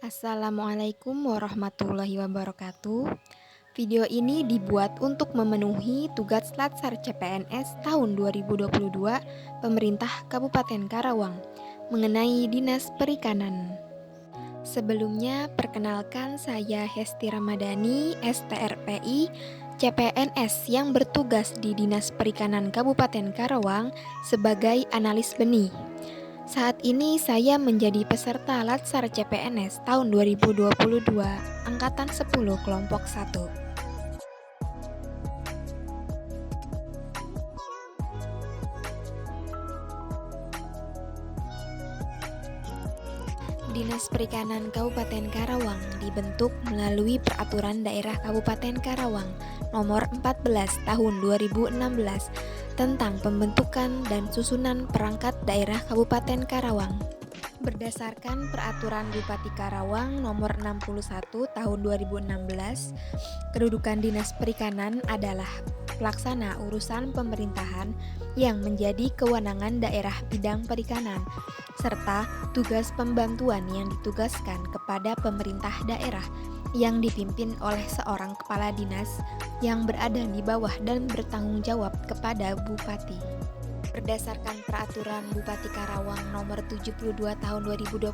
Assalamualaikum warahmatullahi wabarakatuh. Video ini dibuat untuk memenuhi tugas Latsar CPNS tahun 2022 Pemerintah Kabupaten Karawang mengenai Dinas Perikanan. Sebelumnya, perkenalkan saya Hesti Ramadhani, STRPI, CPNS yang bertugas di Dinas Perikanan Kabupaten Karawang sebagai analis benih. Saat ini saya menjadi peserta Latsar CPNS tahun 2022, Angkatan 10 Kelompok 1. Dinas Perikanan Kabupaten Karawang dibentuk melalui Peraturan Daerah Kabupaten Karawang Nomor 14 Tahun 2016 tentang pembentukan dan susunan perangkat daerah Kabupaten Karawang. Berdasarkan Peraturan Bupati Karawang Nomor 61 Tahun 2016, kedudukan Dinas Perikanan adalah pelaksana urusan pemerintahan yang menjadi kewenangan daerah bidang perikanan, serta tugas pembantuan yang ditugaskan kepada pemerintah daerah yang dipimpin oleh seorang kepala dinas yang berada di bawah dan bertanggung jawab kepada Bupati. Berdasarkan Peraturan Bupati Karawang Nomor 72 Tahun 2021,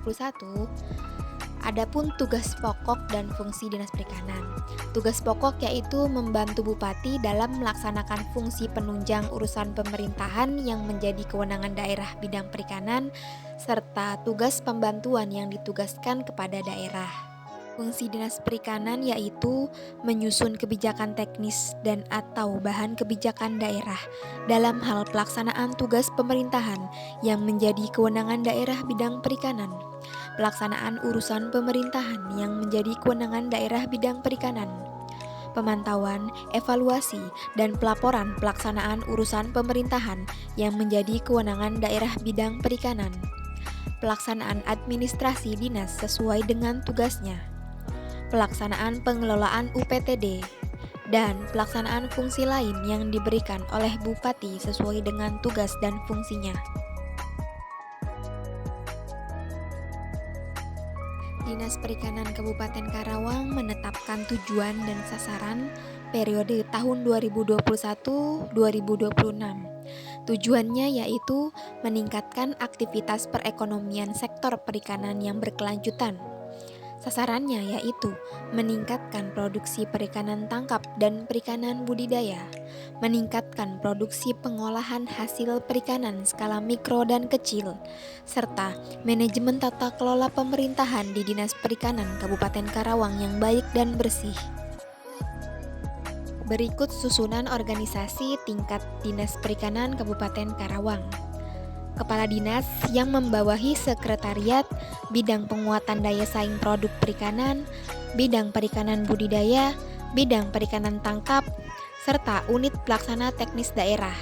adapun tugas pokok dan fungsi Dinas Perikanan. Tugas pokok yaitu membantu Bupati dalam melaksanakan fungsi penunjang urusan pemerintahan yang menjadi kewenangan daerah bidang perikanan, serta tugas pembantuan yang ditugaskan kepada daerah. Fungsi Dinas Perikanan yaitu menyusun kebijakan teknis dan atau bahan kebijakan daerah dalam hal pelaksanaan tugas pemerintahan yang menjadi kewenangan daerah bidang perikanan, pelaksanaan urusan pemerintahan yang menjadi kewenangan daerah bidang perikanan, pemantauan, evaluasi, dan pelaporan pelaksanaan urusan pemerintahan yang menjadi kewenangan daerah bidang perikanan, pelaksanaan administrasi dinas sesuai dengan tugasnya, pelaksanaan pengelolaan UPTD, dan pelaksanaan fungsi lain yang diberikan oleh Bupati sesuai dengan tugas dan fungsinya. Dinas Perikanan Kabupaten Karawang menetapkan tujuan dan sasaran periode tahun 2021-2026. Tujuannya yaitu meningkatkan aktivitas perekonomian sektor perikanan yang berkelanjutan. Sasarannya yaitu meningkatkan produksi perikanan tangkap dan perikanan budidaya, meningkatkan produksi pengolahan hasil perikanan skala mikro dan kecil, serta manajemen tata kelola pemerintahan di Dinas Perikanan Kabupaten Karawang yang baik dan bersih. Berikut susunan organisasi tingkat Dinas Perikanan Kabupaten Karawang. Kepala Dinas yang membawahi Sekretariat, Bidang Penguatan Daya Saing Produk Perikanan, Bidang Perikanan Budidaya, Bidang Perikanan Tangkap, serta Unit Pelaksana Teknis Daerah.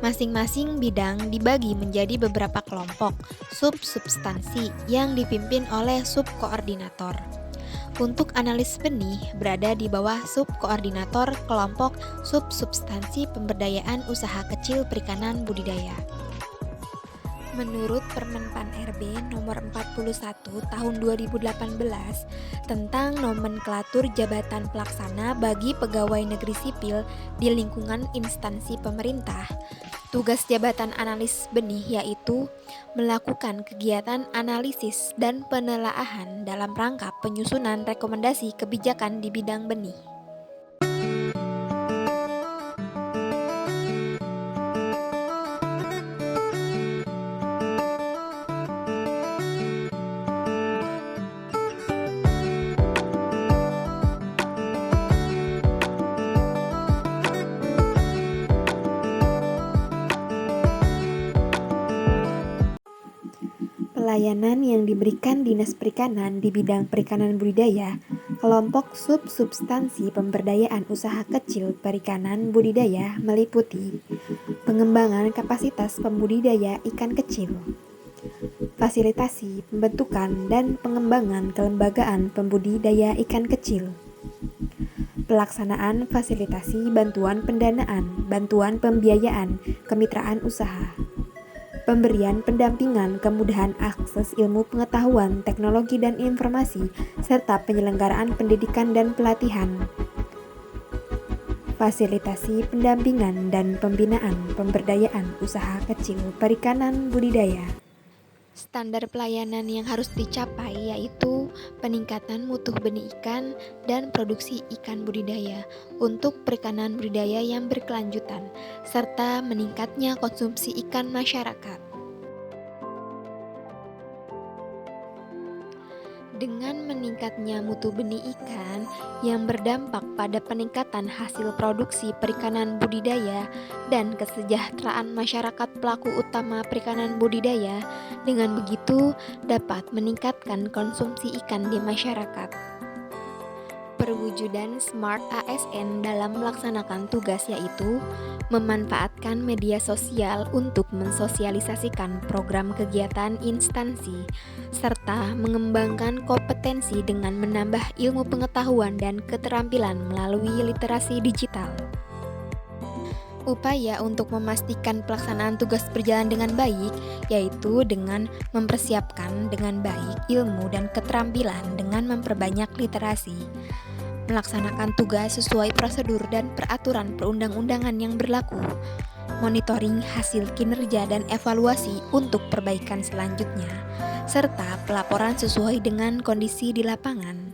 Masing-masing bidang dibagi menjadi beberapa kelompok sub-substansi yang dipimpin oleh subkoordinator. Untuk analis benih berada di bawah subkoordinator kelompok sub-substansi pemberdayaan usaha kecil perikanan budidaya. Menurut Permenpan RB Nomor 41 Tahun 2018 tentang nomenklatur jabatan pelaksana bagi pegawai negeri sipil di lingkungan instansi pemerintah, tugas jabatan analis benih yaitu melakukan kegiatan analisis dan penelaahan dalam rangka penyusunan rekomendasi kebijakan di bidang benih. Pelayanan yang diberikan Dinas Perikanan di bidang perikanan budidaya, kelompok sub-substansi pemberdayaan usaha kecil perikanan budidaya meliputi pengembangan kapasitas pembudidaya ikan kecil, fasilitasi pembentukan dan pengembangan kelembagaan pembudidaya ikan kecil, pelaksanaan fasilitasi bantuan pendanaan, bantuan pembiayaan, kemitraan usaha, pemberian pendampingan, kemudahan akses ilmu pengetahuan, teknologi dan informasi, serta penyelenggaraan pendidikan dan pelatihan. Fasilitasi pendampingan dan pembinaan pemberdayaan usaha kecil perikanan budidaya. Standar pelayanan yang harus dicapai yaitu peningkatan mutu benih ikan dan produksi ikan budidaya untuk perikanan budidaya yang berkelanjutan, serta meningkatnya konsumsi ikan masyarakat. Dengan meningkatnya mutu benih ikan yang berdampak pada peningkatan hasil produksi perikanan budidaya dan kesejahteraan masyarakat pelaku utama perikanan budidaya, dengan begitu dapat meningkatkan konsumsi ikan di masyarakat. Perwujudan Smart ASN dalam melaksanakan tugas yaitu memanfaatkan media sosial untuk mensosialisasikan program kegiatan instansi, serta mengembangkan kompetensi dengan menambah ilmu pengetahuan dan keterampilan melalui literasi digital. Upaya untuk memastikan pelaksanaan tugas berjalan dengan baik, yaitu dengan mempersiapkan dengan baik ilmu dan keterampilan dengan memperbanyak literasi, melaksanakan tugas sesuai prosedur dan peraturan perundang-undangan yang berlaku, monitoring hasil kinerja dan evaluasi untuk perbaikan selanjutnya, serta pelaporan sesuai dengan kondisi di lapangan.